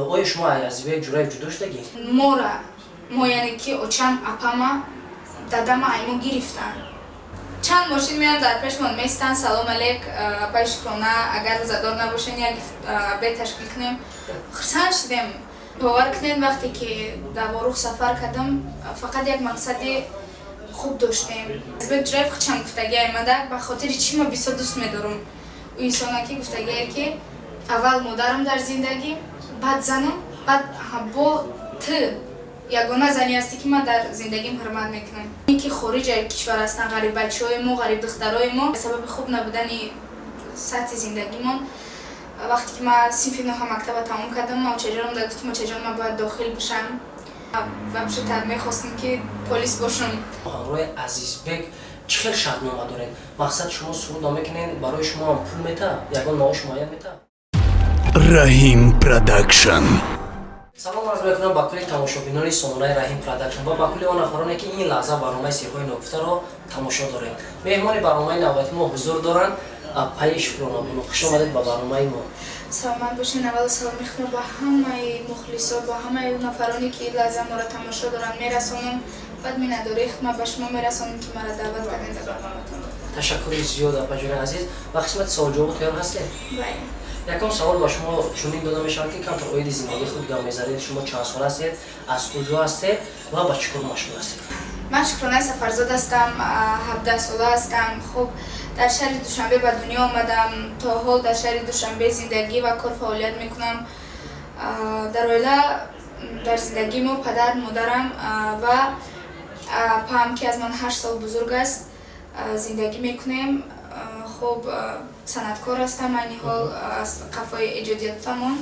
آیا شما از یک جورای جدا شدگی؟ ما یعنی که اوچم اپاما دادم ایمو گرفتن چند ماشین میان در پیشمون میستن سلام علیک اپای شکرانه اگر روزدار نباشین یک بیت تشکیل کنیم خرسان شدیم باور کنین وقتی که در باروخ سفر کردم فقط یک مقصد خوب داشتیم از بیت جرایف خودشم گفتگی آمده به خاطر چی ما بسیار دوست میدارم او انسان که گفتگی که اول مادرم در زندگی بعد زنم بعد با یگانه زنی هستی که من در زندگیم حرمت میکنم اینکه خارج کشور هستن غریب بچه‌های ما غریب دخترای ما به سبب خوب نبودن سطح زندگیمون وقتی که من صنف 9 مکتب تمام کردم ماچجرم داد که ماچجرم من باید داخل بشم و بشه می‌خواستم که پلیس باشم همراه عزیزبک چه شادنامه دارین مقصد شما سرود نمیکنین برای شما هم پول میته یگان معاش معین میته رحیم پروداکشن سلام عرض میکنم با کل تماشابینان سانونای رحیم پروداکشن و با کل آن افرادی که این لحظه برنامه سیرهای نگفته را تماشا دارین مهمان برنامه نوبتی ما حضور دارن پای شکرانه خوش آمدید به برنامه ما سلامت باشین اول سلام میخوام با همه مخلصا با همه نفرانی که لازم ما را تماشا دارن میرسونم بعد می نداره ما به شما میرسونم که مرا دعوت کردین در برنامه‌تون تشکر زیاد اپا جون عزیز و قسمت سوال جواب تیار هستید بله یکم سوال با شما چنین داده میشن که کم تا اوید زندگی خود گام میذارید شما چند سال هستید از کجا هستید و با چیکار مشغول هستید من شکرانه سفرزاد هستم 17 ساله هستم خب در شهر دوشنبه به دنیا آمدم تا حال در شهر دوشنبه زندگی و کار فعالیت میکنم در عائله در زندگی ما پدر مادرم و پام که از من 8 سال بزرگ است زندگی میکنیم خب صنعتکار هستم من حال از قفای ایجادیاتمون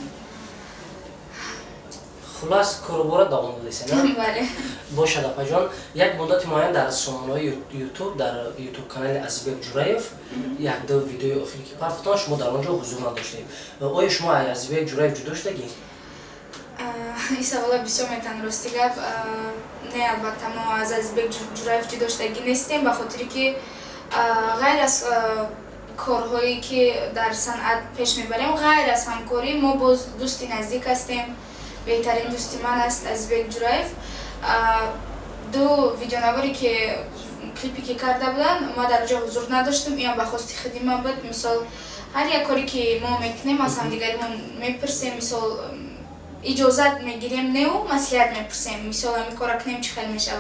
خلاص کاروبار دوام دادید نه بله باشد اپا جان یک مدت معین در سامانه یوتیوب در یوتیوب کانال عزیزبک جورایف یک دو ویدیو اخیری که پخش شما در آنجا حضور نداشتید آیا شما از عزیزبک جورایف جدا شدگی این سوال بسیار میتن راستی گپ نه البته ما از عزیزبک جورایف جدا شدگی نیستیم به خاطری که غیر از کارهایی که در صنعت پیش میبریم غیر از همکاری ما باز دوستی نزدیک هستیم بهترین دوستی من است عزیزبک جورایف دو ویدیونواری که کلیپی که کرده بودن ما در جا حضور نداشتیم این به خواست خدمت بود مثال هر یک کاری که ما میکنیم از همدیگریمون میپرسیم مثال اجازت میگیریم نه و مصلحت میپرسیم مثال همین کار کنیم چه خیلی میشه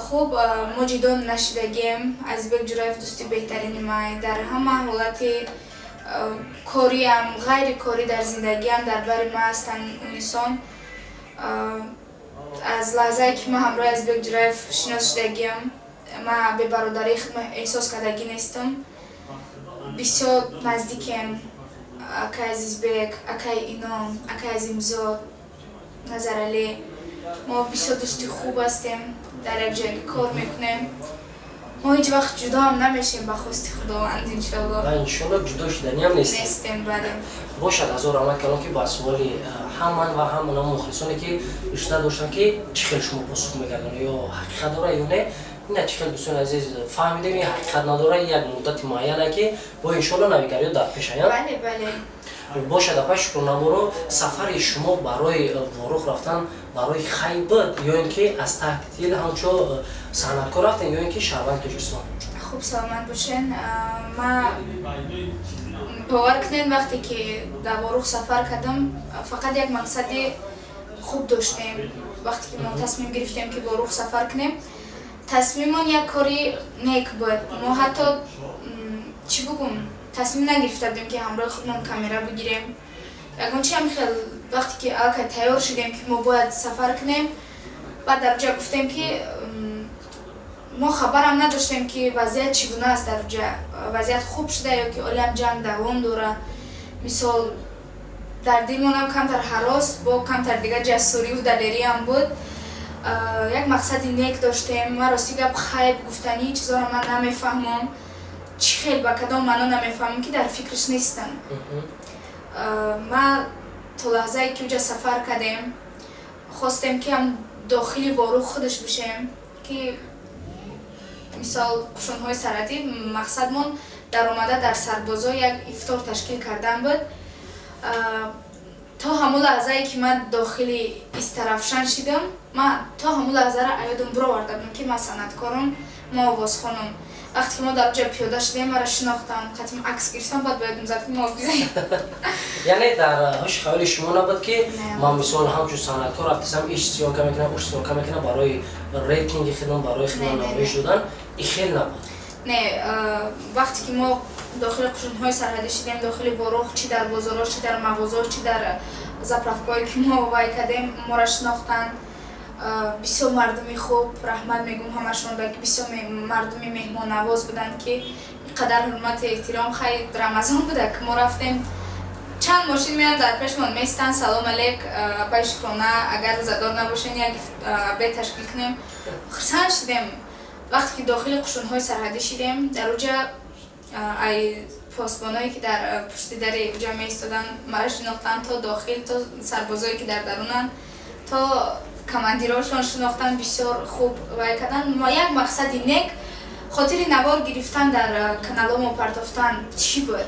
خب ما جدا نشدگیم عزیزبک جورایف دوستی بهترین ما در همه حالت کاری هم غیر کاری در زندگی هم در بر ما هستن اون انسان از لحظه که ما همراه عزیزبک جورایف شناس شدگیم ما به برادری خود احساس کردگی نیستم بسیار نزدیکیم اکای عزیزبک اکای اینام اکای عظیمزاد نظر علی ما بسیار دوستی خوب هستیم در یک جایی کار میکنیم ما هیچ وقت جدا هم نمیشیم به خواست خداوند انشالله و انشالله جدا شدنی هم نیستیم بله باشد از او رحمت کنم که با سوالی همان و همون مخلصانی که رشته داشتن که چه خیلی شما پاسخ میگردن یا حقیقت داره یا نه این چه خیلی دوستان عزیز فهمیدیم این حقیقت نداره یک مدت معینه که با انشالله نویگری در پیش آید بله بله باشد اپا شکرانه برو سفر شما برای واروخ رفتن برای خیبت یا اینکه از تحتیل همچو صنعتکار رفتن یا اینکه شهروند تاجیکستان خوب سلامت باشین ما باور کنین وقتی که در واروخ سفر کردم فقط یک مقصد خوب داشتیم وقتی که ما تصمیم گرفتیم که واروخ سفر کنیم تصمیمون یک کاری نیک بود ما حتی چی بگم تصمیم نگرفته بودیم که همراه خودمون کامیرا بگیریم یگانچه هم خیلی وقتی که الکه تیار شدیم که ما باید سفر کنیم بعد در جا گفتیم که ما خبرم نداشتیم که وضعیت چگونه است در جا وضعیت خوب شده یا که عالم جنگ دوام داره مثال در دلمون هم کمتر هراس با کمتر دیگه جسوری و دلیری هم بود یک مقصد نیک داشتیم ما راستی گپ خیلی گفتنی چیزا رو من نمیفهمم چی خیلی با کدام معنا نمیفهمم که در فکرش نیستم ما تا لحظه ای که اونجا سفر کردیم خواستیم که هم داخلی واروخ خودش بشیم که مثال قشونهای سرحدی مقصدمون در اومده در سربازا یک افطار تشکیل کردن بود تا همون لحظه‌ای که من داخلی استرافشان شدم من تا همون لحظه را ایادم برآورده بودم که من صنعتکارم ما آواز خانم وقتی که ما در جا پیاده شدیم مرا شناختن خاطرم عکس گرفتم بعد باید زد که ما بزنیم یعنی در هوش خیال شما نبود که من مثلا همچون صنعتکار رفتم ایش سیانکه میکنم اوش سیانکه میکنم برای ریتینگ خودم برای خودم نمایش دادن این خیلی نبود نه وقتی که ما داخل قشون‌های سرحدی شدیم داخل باروخ چی در بازارها چی در مغازه‌ها چی در زاправкаҳое ки мо вай кардем моро шинохтанд бисёр мардуми хуб раҳмат мегӯм ҳамашонда ки бисёр мардуми меҳмоннавоз буданд ки инқадар ҳурмату эҳтиром хай рамазон буда ки мо рафтем чанд мошин меам дар пешмон меистанд салом алек апай шукрона агар рӯзадор набошен як обед ташкил кунем хурсанд шудем вақте ки дохили қушунҳои сарҳадӣ шудем дар уҷа ай посбоное ки дар пушти дари уҷа меистоданд маро шинохтанд то дохил то сарбозое ки дар дарунанд то командирошон шинохтанд бисёр хуб вай карданд як мақсади нек хотири навор гирифтан дар каналомо партофтан чӣ буд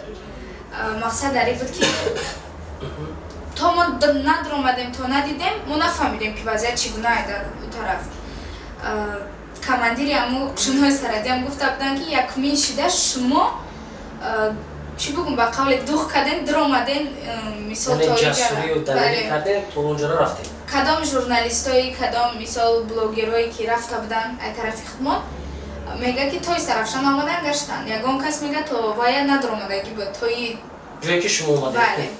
мақсад дар ин буд ки то мо надромадем то надидем мо нафаҳмидем ки вазъият чӣ гуна дар у тараф командири аму қушунҳои сарҳадиам гуфта буданд ки якумин шуда шумо чӣ бигӯм ба қавле дух карден диромаден мисол кадом журналистои кадом мисол блогерое ки рафта буданд ай тарафи хидмот мега ки тои сарафшан омадан гаштанд ягон кас мега то вая надиромадагӣ буд тои ҷое ки шумо омадед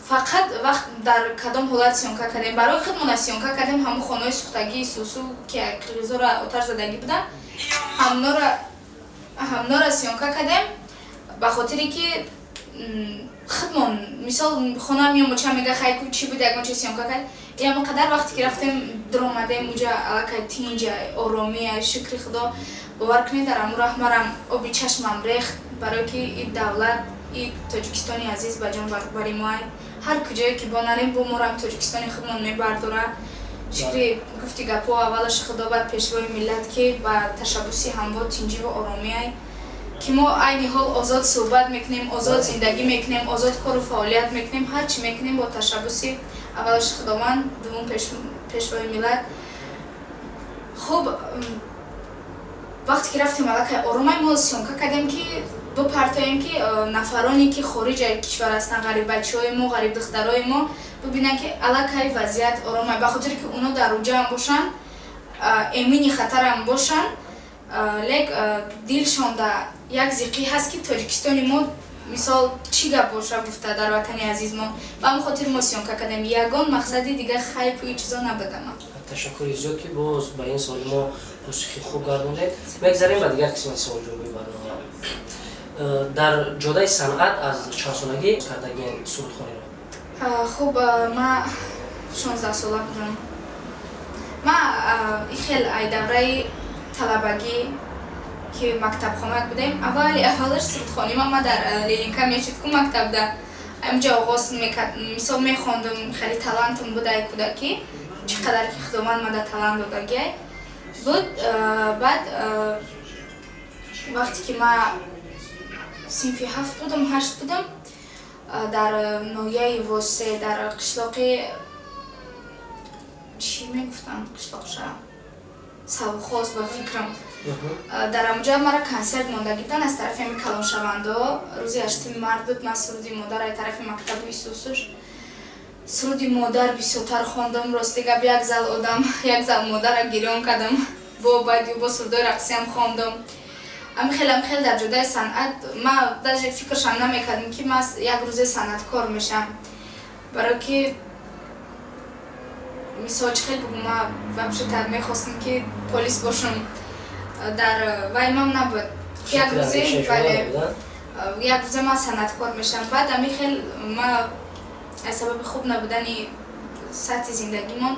фақат вақт дар кадом ҳолат сиёнка кардем барои худмона сиёнка кардем ҳамун хонаҳои сӯхтагии сусу ки қирғизоро оташ задагӣ буданд ҳамнора сиёнка кардем ба хотире ки худмон мисол хона меомоча мега хайку чӣ буд ягон чиз сиёнка кард ямақадар вақте ки рафтем диромадем уҷа аллакай тинҷа оромия шукри худо бовар кунед дар аму раҳмарам оби чашмам рехт барое ки и давлат и тоҷикистони азиз ба ҷон бари моай ҳар куҷое ки бо нарем бо морам тоҷикистони худмон мебардора шукри гуфти гапо аввалаш худо бад пешвои миллат ки ба ташаббуси ҳамво тинҷиву оромияй ки мо айни ҳол озод суҳбат мекунем озод зиндагӣ мекунем озод кору фаъолият мекунем ҳар чӣ мекунем бо ташаббуси аввалаш худованд дуввум пешвои миллат хуб вақте ки рафтем аллакай оромай мо сиёнка кардем ки бипартоем ки нафароне ки хориҷаи кишвар ҳастанд ғариббачаҳои мо ғарибдухтарои мо бибинанд ки аллакай вазъият оромай ба хотире ки оно дар уҷаам бошанд эмини хатарам бошанд лек дилшонда як зиқӣ ҳаст ки тоҷикистони мо мисол чӣ гап боша гуфта дар ватани азиз мо ба ҳамин хотир мо сиёнка кардем ягон мақсади дигар хайпу и чизо набудам ташаккури зиёд ки боз ба ин соли мо посухи хуб гардондед мегзарем ба дигар қисмати суолҷоби барнома дар ҷодаи санъат аз чанд солагӣ кардагин сурудхониро хуб ман 16 сола будам ман хел ай давраи талабагӣ ки мактабхонак будем аввалаш сурудхонима ман дар ленинка мешид ку мактабда амҷа оғоз мисол мехондум хеле талантам буд ай кӯдакӣ чӣ қадар ки худованд ман дар талант додагиай буд баъд вақте ки ман синфи 7 будам 8 будам дар ноҳияи восе дар қишлоқи чӣ мегуфтанд қишлоқша савхоз ба фикрам дар амҷа мара консерт мондагӣ будан аз тарафи ами калоншавандо рӯзи 8 март буд ман суруди модар аз тарафи мактаби исусуш суруди модар бисёртар хондам рости гап як зал модарро гирён кардам бо бадю бо сурудои рақсиам хондам амхелам дар ҷодаи санъат ман даже фикршам намекардам ки ман як рӯзе санъаткор мешам барое ки мисол чӣ хел бигӯм ман вообще-то мехостам ки полис бошам дар вай мам набуд як рӯзе ман санъаткор мешам баъд ами хел ман аз сабаби хуб набудани сатҳи зиндагимон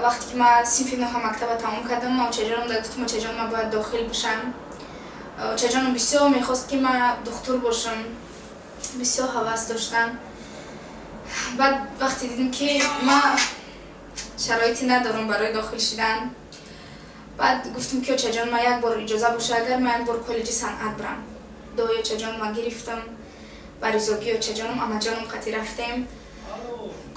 вақте ки ман синфи 9 мактаба тамом кардам ман очаҷонам гуфтам очаҷон ман бояд дохил бошам очаҷонам бисёр мехост ки ман духтур бошам бисёр ҳавас доштам баъд вақте дидим ки ман шароити надорам барои дохил шудан баъд гуфтам ки очаҷон ман як бор иҷоза боша агар ман як бор коллеҷи санъат бирам дои очаҷон ман гирифтам баризоги ё чаҷонам амаҷонам қатӣ рафтем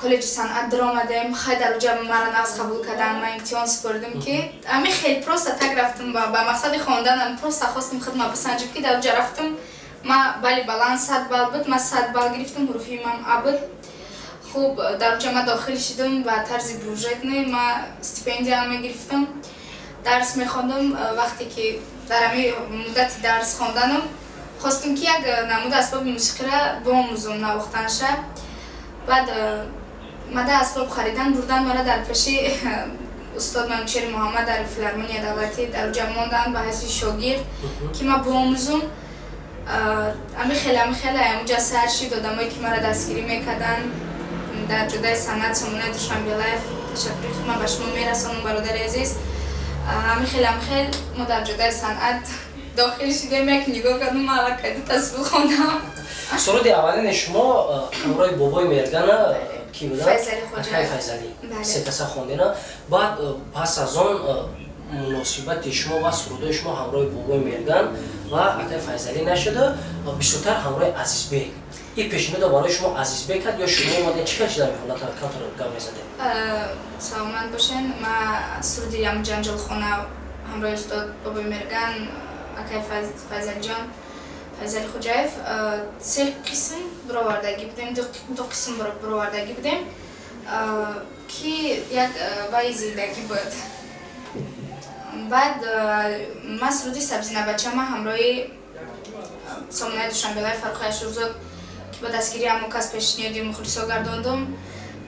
коллеҷи санъат даромадем хай дар уҷа мара нағз қабул кардан ман имтиҳон супордим ки ами хел просто так рафтам ба мақсади хонданам просто хостам хидма бисанҷам ки дар уҷа рафтам ма бали баланд 100 бал буд ма 100 бал гирифтам ҳуруфи имам а буд хуб дар уҷа ма дохил шидам ба тарзи бюджетный ма стипендияам мегирифтам дарс мехондам вақте ки дар ами муддати дарс хонданам хостам ки як намуда асбоби мусиқира биомӯзам навохтанша баъд мада асбоб харидан бурдан мара дар пеши устод манучери муҳаммад дар филармония давлатӣ дар уҷа монданд ба ҳайси шогирд ки ма биомӯзам ами хеле амуҷа сар шид одамое ки мара дастгирӣ мекарданд дар ҷодаи санъат Сомонаи Душанбелаев ташаккури худман ба шумо мерасонам бародари азиз ами хел мо дар ҷодаи санъат дохил шидем як нигоҳ кардам ма аллакайда тасвир хондам суруди аввалини шумо ҳамроҳи бобои мергана ки буда акай Файзалӣ се каса хондина баъд пас аз он муносибати шумо ва сурудои шумо ҳамроҳи бобои мерган ва акай Файзалӣ нашуда бисёртар ҳамроҳи Азизбек ин пешниҳодро барои шумо Азизбек кард ё шумо омадед чӣ кар шида мехонад камтар гап мезадед саломат бошен ма суруди ҷанҷолхона ҳамроҳи устод бобои мерган акай Файзалиҷон Файзали Хуҷаев се қисм бировардагӣ будем ду қисм бировардагӣ будем ки як ваи зиндагӣ буд баъд ман суруди сабзинабачама ҳамроҳи Сомонаи Душанбелаев Фаррухи Ашурзод ки ба дастгирии ҳамо кас пешниҳоди мухлисо гардондум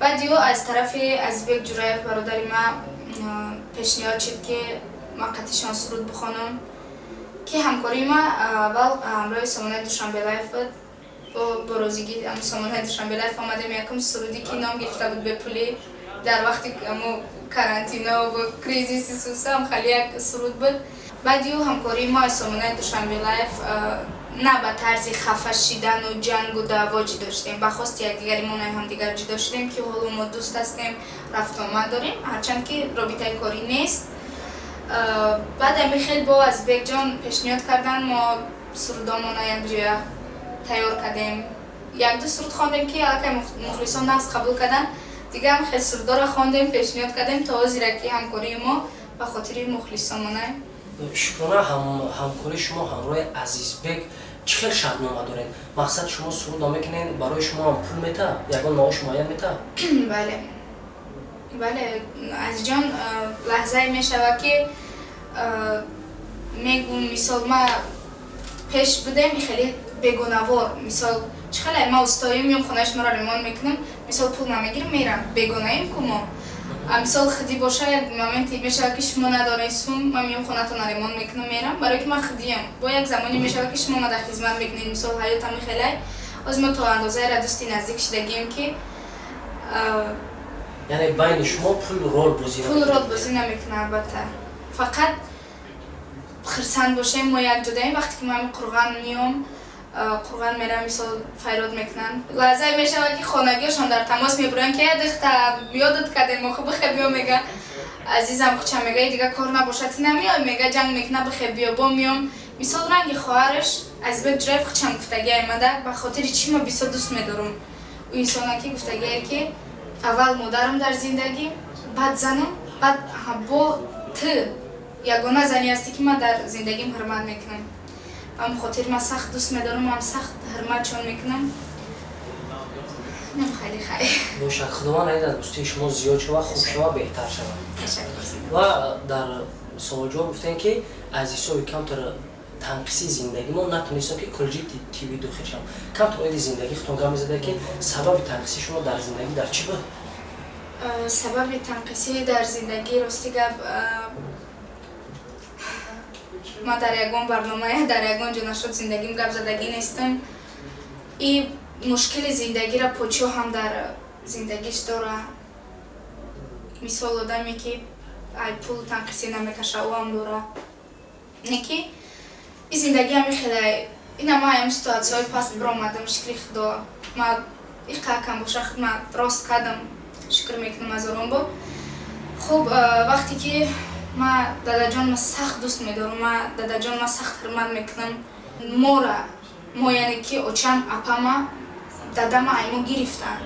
баъд ё аз тарафи Азизбек Ҷураев бародари ма пешниҳод шид ки ман қатишон суруд бихонам ки ҳамкории ма аввал ҳамроҳи Сомонаи Душанбелаев буд бо розигии Сомонаи Душанбелаев омадем якум суруди ки ном гирифта буд бепулӣ дар вақти карантина ва кризиси сусам хеле як суруд буд баъд ё ҳамкории мо аз Сомонаи Душанбелаев на ба тарзи хафа шидану ҷангу даъво ҷидо шудем ба хости якдигаримон ҳамдигар ҷидо шудем ки ҳоло мо дӯст ҳастем рафтуомад дорем ҳарчанд ки робитаи корӣ нест баъд ами хел бо Азизбекҷон пешниҳод кардан мо сурудомона якҷоя тайёр кардем як-ду суруд хондем ки аллакай мухлисон нағз қабул кардан дигар хел сурудоро хондем пешниҳод кардем то зираки ҳамкории мо ба хотири мухлисонона шукрона ҳамкории шумо ҳамроҳи Азизбек чӣ хел шартнома доред мақсад шумо суруд мекунед барои шумо ҳам пул мета ягон маош муайян мета бале азиҷон лаҳзае мешавад ки мегӯм мисол ма пеш будем хеле бегонавор мисол чӣ хеле ма устоим меом хонаи шуморо ремонт мекунам мисол пул намегирам мерам бегонаем ку мо мисол хидӣ боша як моменти мешавад ки шумо надоред сум ман меом хонатона ремонт мекунам мерам барое ки ман хидиам бо як замоне мешавад ки шумо мада хизмат мекунед мисол ҳаётам хеле оз мо то андозаеро дӯсти наздик шидагием ки яъне байни шумо пул рол бозӣ намекунад албатта фақат хирсанд бошем мо якҷодаем вақте ки ман қурған меом қурған мерам мисол файрод мекунанд лаҳзае мешавад ки хонагиҳошон дар тамос мебуранд ки дихта ёдат кардем мо бихе биё мега азизам хуча мега дигар кор набошад ти намеой мега ҷанг мекуна бихе биё бо меом мисол ранги хоҳараш Азизбек Ҷураев хучам гуфтагӣ аймада ба хотири чӣ мо бисёр дӯст медорам ӯ инсоне ки гуфтагие ки аввал модарам дар зиндагӣ баъд занам баъд бо ты ягона зане ҳастӣ ки ман дар зиндагим ҳурмат мекунам ам хотир ман сахт дӯст медорам ам сахт ҳурматшон мекунам нем хеле хай бошад худованд аид аз дӯстии шумо зиёд шава хуб шава беҳтар шава ва дар суолҷавоб гуфтем ки аз ҳисоби камтар танқиси зиндагӣ мо натонистем ки коллеҷи тибби дохил шавам камтар оиди зиндагӣ хутон гап мезадед ки сабаби танқиси шумо дар зиндагӣ дар чӣ буд сабаби танқисӣ дар зиндагӣ рости гап ма дар ягон барнома дар ягон ҷо нашуд зиндагим гап задагӣ нестам и мушкили зиндагиро подшоҳ ҳам дар зиндагиш дора мисол одаме ки ай пул танқисӣ намекаша ӯ ҳам дора не ки и зиндагӣ ҳами хеле ина ма ҳам ситуатсияҳои паст биромадам шукри худо ма иқакам боша ма рост кардам шукр мекунам ҳазорон бор хуб вақте ки ма дадаҷон ма сахт дӯст медорам ма дадаҷон ма сахт ҳурмат мекунам мора мо яъне ки очам апама дадама айму гирифтан.